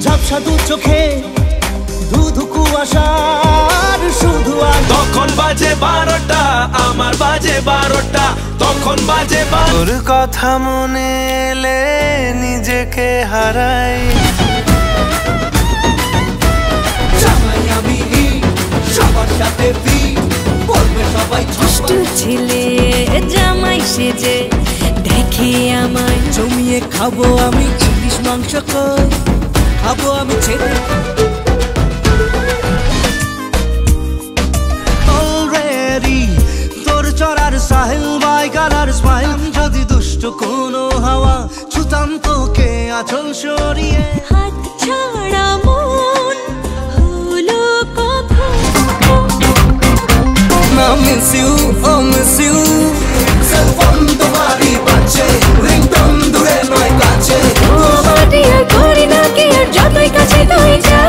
ঝাপসা দু চোখে ধুধু কুয়াশার শুধু তখন বাজে 12টা আমার বাজে 12টা তখন বাজে তোর কথা মনে এলে নিজেকে হারাই আমি সবার সাথে বলবে সবাই ছোট ছেলে জামাই সেজে দেখে আমায় জমিয়ে খাবো আমি ইলিশ মাংস খাবো আমি ছেলে অলরেডি তোর চড়ার সাহেল বাই কালার স্মাইল যদি দুষ্ট কোনো হাওয়া ছুতাম তোকে আঁচল সরিয়ে হাত ছাড়া মন হলো কখন I miss you, oh miss you cell phone তোমারই বাজছে রিংটোন দূরে নয় কাছে বাড়ি আর করি না কি আর যতই কাছে তুই যা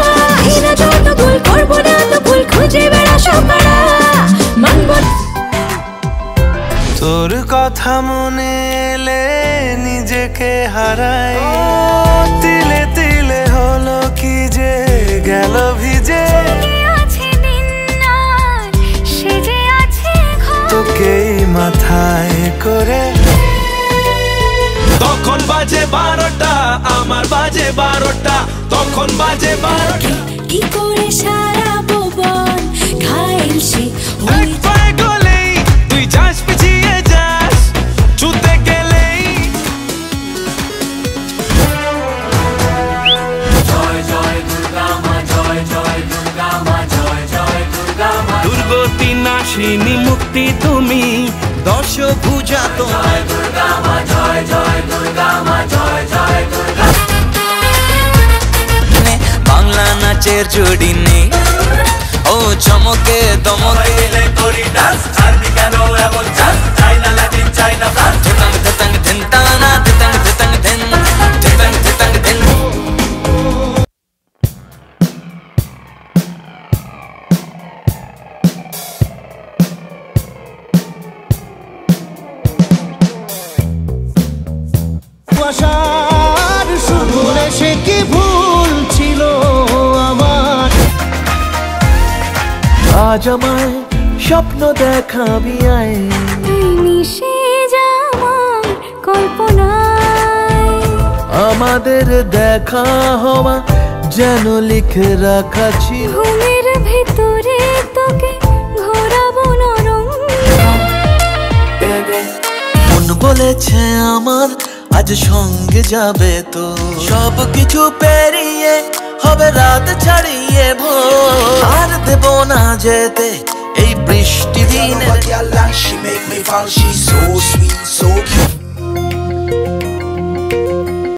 এরা যত ভুল করবো না তো ভুল খুঁজে বেড়া সকারা মানব তোর কথা মনে এলে নিজেকে হারাই তিলে তিলে হলো কি যে গেল ভিজে তোকে মাথায় করে তখন বাজে 12টা আমার বাজে 12টা তখন বাজে 12টা কি করে সারা বন ঘাইল সে গলেই তুই যাস পিছিয়ে যাস ছুতে গেলেই জয় জয় দুর্গা মা জয় জয় দুর্গা মা জয় জয় দুর্গা মা দুর্গতি নাশিনী মুক্তি তুমি দশভুজা জয় দুর্গা মা জয় জয় দুর্গা মা জয় জয় দুর্গা বাংলা নাচের জুড়ি নেই ও চমকে দমকে করি ডান্স ছাড়বি কেন এমন চান্স চাইনা লাটিন চাইনা ফ্রান্স ধিতাং ধিতাং ধিনতানা ধিতাং ধিতাং ধিন ধিতাং ধিতাং ধিন কুয়াশার শুধু সে কি ভুল ছিল আমার আজ আমায় স্বপ্ন দেখাবি আয় মিশে যাওয়ার কল্পনায় আমাদের দেখা হওয়া যেন লিখে রাখা ছিল ঘুমের ভেতরে তোকে ঘোরাবো নরম মন বলেছে আমার আজ সঙ্গে যাবে তো সব কিছু পেরিয়ে হবে রাত ছাড়িয়ে ভোর আর দেব না যেতে এই বৃষ্টি দিনে She make me fall, she's so sweet, so cute.